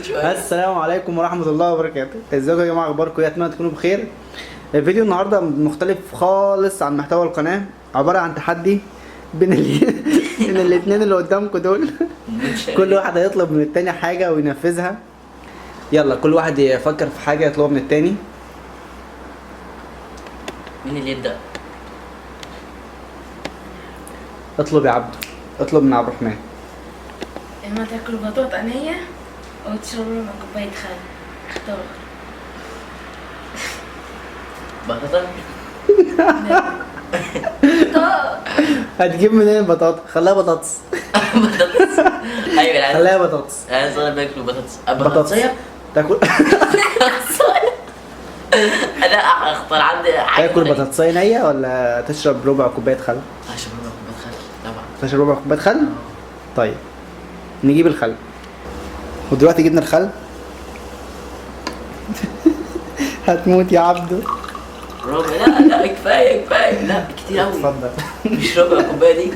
شويه. السلام عليكم ورحمة الله وبركاته. ازيكم يا جماعة، اخباركم ايه؟ اتمنى تكونوا بخير. الفيديو النهارده مختلف خالص عن محتوى القناة، عبارة عن تحدي بين بين الاتنين اللي قدامكم دول. كل واحد هيطلب من التاني حاجة وينفذها. يلا كل واحد يفكر في حاجة يطلبها من التاني. مين اللي يبدا؟ اطلب يا عبدو، اطلب من عبد الرحمن. اما تاكل بطاطا نية او تشرب ربع كوباية خل، اختار. بطاطا. هتجيب منين البطاطا؟ خليها بطاطس. بطاطس. ايوه العيال خليها بطاطس. صغير بياكلوا بطاطس. بطاطس بطاطسية. تاكل. انا اختار عندي حاجه. تاكل بطاطسية نية ولا تشرب ربع كوباية خل؟ اشرب ربع كوبايه خل طبعا. تشرب ربع كوباية خل؟ طيب نجيب الخل. ودلوقتي جبنا الخل. هتموت يا عبدو. ربع؟ لا كفايه كفايه، لا كتير قوي. اتفضل. مش ربع كوبايه دي.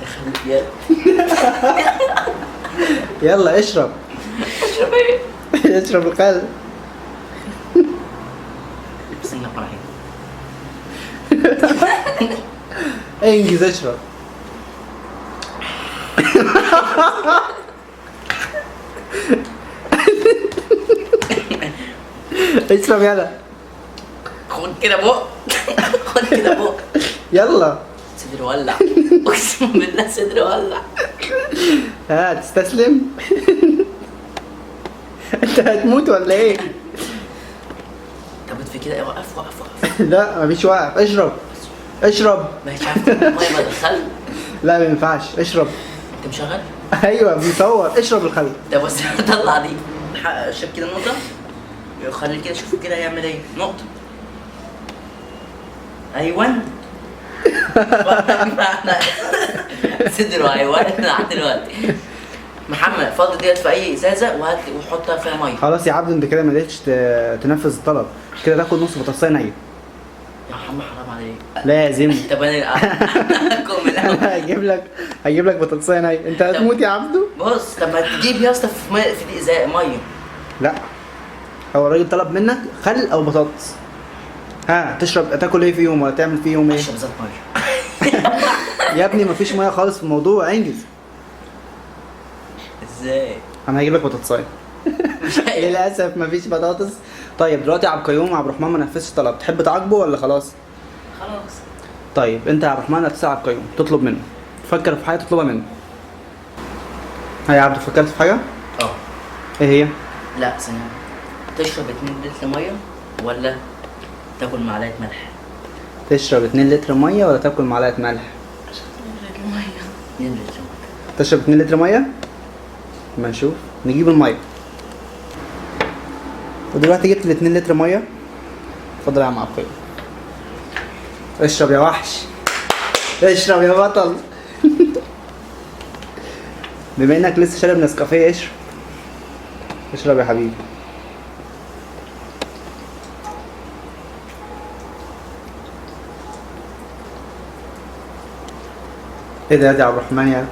دخلت يا يلا اشرب. اشرب ايه؟ اشرب الخل. بسم الله الرحمن الرحيم. انجز اشرب. اشرب يلا. خد كده بق. خد كده بق. يلا. صدري ولع. اقسم بالله صدري ولع. ها تستسلم؟ انت هتموت ولا ايه؟ طب في كده وقف وقف وقف. لا مفيش وقف، اشرب. اشرب. مش عارف الميه ما دخل. لا ما ينفعش، اشرب. انت مشغل؟ ايوه بيصور، اشرب الخل. ده بس طلع دي. شوف كده النقطة. خلي كده شوف كده هيعمل ايه. نقطة. ايوان. صدره هيولع دلوقتي. محمد فضل ديت في اي ازازة وهات وحطها فيها مية. خلاص يا عبدو انت كده ما قدرتش تنفذ الطلب. كده تاكل نص بطاطسية نية. يا محمد حرام عليك. لازم. طب انا اكل من الاول. هجيب لك بطاطسية نية. انت هتموت يا عبدو. بص طب ما تجيب يا اسطى في ميه في دي ازازة مية. لا هو الراجل طلب منك خل او بطاطس. ها تشرب تاكل ايه فيهم ولا تعمل فيهم ايه؟ اشرب زيت مية. يا ابني مفيش ميه خالص في الموضوع، انجز. ازاي؟ انا هجيب لك بطاطسايه. للاسف مفيش بطاطس. طيب دلوقتي عبد القيوم عبد الرحمن ما نفذش طلب، تحب تعاقبه ولا خلاص؟ خلاص. طيب انت يا عبد الرحمن هتسال عبد القيوم تطلب منه. فكر في حاجه تطلبها منه. ها يا عبد فكرت في حاجه؟ اه. ايه هي؟ لا ثانية. تشرب 2 لتر مية ولا تاكل معلقة ملح؟ تشرب 2 لتر ميه ولا تاكل معلقه ملح؟ 2 لتر مية. تشرب 2 لتر ميه؟ ما نشوف. نجيب الميه. ودلوقتي جبت ال 2 لتر ميه. اتفضل يا عم عبد القيوم. اشرب يا وحش. اشرب يا بطل. بما انك لسه شارب نسكافيه اشرب. اشرب يا حبيبي. ايه ده يا عبد الرحمن؟ يا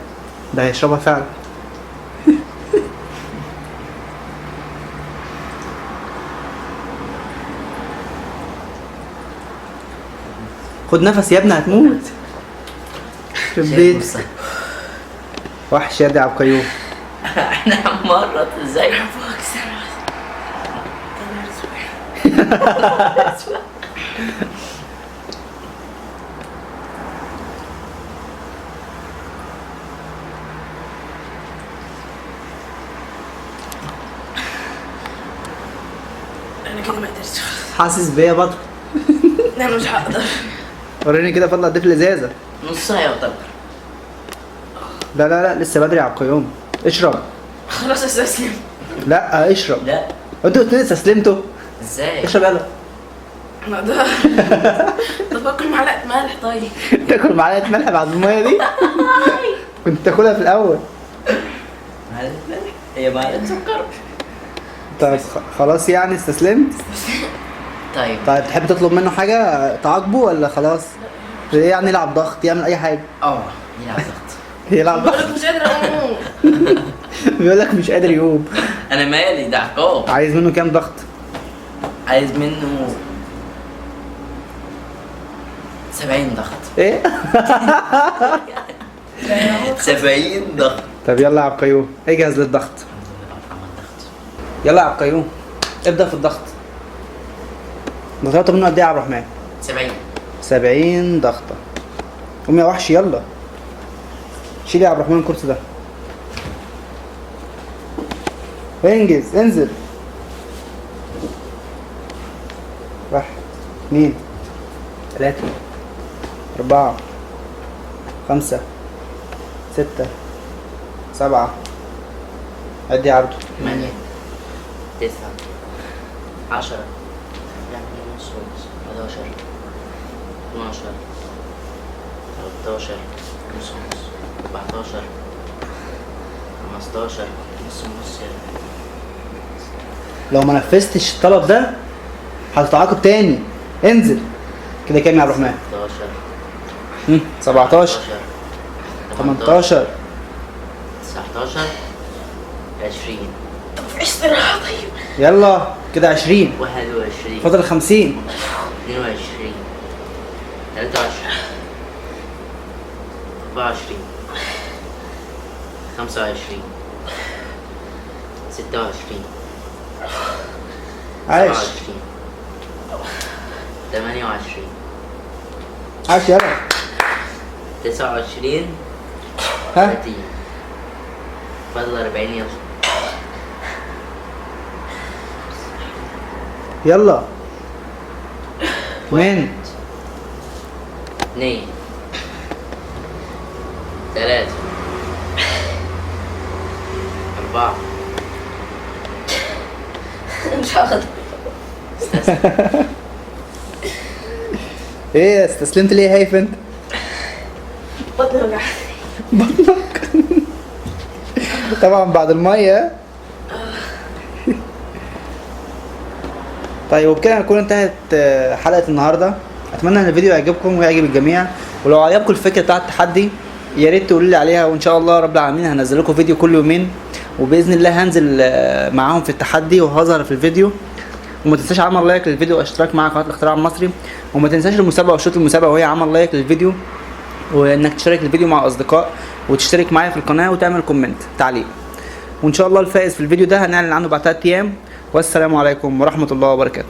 ده هيشربها فعلا. خد نفس يا ابني هتموت. في البيت. وحش يا عبد القيوم. احنا مرت ازاي؟ انا كده ما قدرتش. حاسس بيا بطل. لا انا مش هقدر. وريني كده فضل اضيف الازازه. نصها يعتبر. لا لا لا لسه بدري يا عبد القيوم. اشرب. خلاص استسلم. لا اشرب. لا انتوا الاثنين استسلمتوا. ازاي؟ اشرب يلا. ما اقدر. طب اكل معلقة ملح طيب. تاكل معلقه ملح بعد الميه دي؟ كنت تاكلها في الاول. معلقة ملح؟ هي معلقة سكر. طيب خلاص يعني استسلمت. طيب طيب تحب تطلب منه حاجه تعاقبه ولا خلاص؟ يعني يلعب ضغط، يعمل اي حاجه. اه يلعب ضغط. يلعب ضغط. بقولك مش قادرة اقوم. بيقول لك مش قادر يقوم. انا مالي، ده عقاب. عايز منه كام ضغط؟ عايز منه 70 ضغط. ايه؟ 70 ضغط. طب يلا يا عبد القيوم اجهز للضغط. يلا يا عبد القيوم ابدا في الضغط. ضغطت منه قد ايه يا عبد الرحمن؟ 70. 70 ضغطه. قوم يا وحش يلا. شيل يا عبد الرحمن الكرسي ده. انجز انزل. 1 2 3 4 5 6 7. عد يا عبدو. 8 9 10 11 12 13 نص 14 15 نص. لو ما نفذتش الطلب ده هتتعاقب تاني. انزل. كده كام يا عبد الرحمن؟ 17 18 19 20. في استراحة طيب. يلا كده 20. 21 فاضل 50. 22 23 24 25 26 عاش 27 28 عاش يلا. 29 ها 30. فاضل 40. يلا. من 2 3 4. مش هاخد. ايه استسلمت ليه هايف انت؟ بطني وجع. بطنك. طبعا بعد الميه. طيب وبكده نكون انتهت حلقه النهارده. اتمنى ان الفيديو يعجبكم ويعجب الجميع، ولو عجبكم الفكره بتاعه التحدي يا ريت تقولوا لي عليها، وان شاء الله رب العالمين هنزل لكم فيديو كل يومين، وباذن الله هنزل معاهم في التحدي وهظهر في الفيديو. وما تنساش عمل لايك للفيديو واشتراك مع قناه الاختراع المصري، وما تنساش المسابقه وشوط المسابقه وهي عمل لايك للفيديو، وانك تشارك الفيديو مع اصدقاء، وتشترك معايا في القناه وتعمل كومنت تعليق. وان شاء الله الفائز في الفيديو ده هنعلن عنه بعد 3 ايام. والسلام عليكم ورحمه الله وبركاته.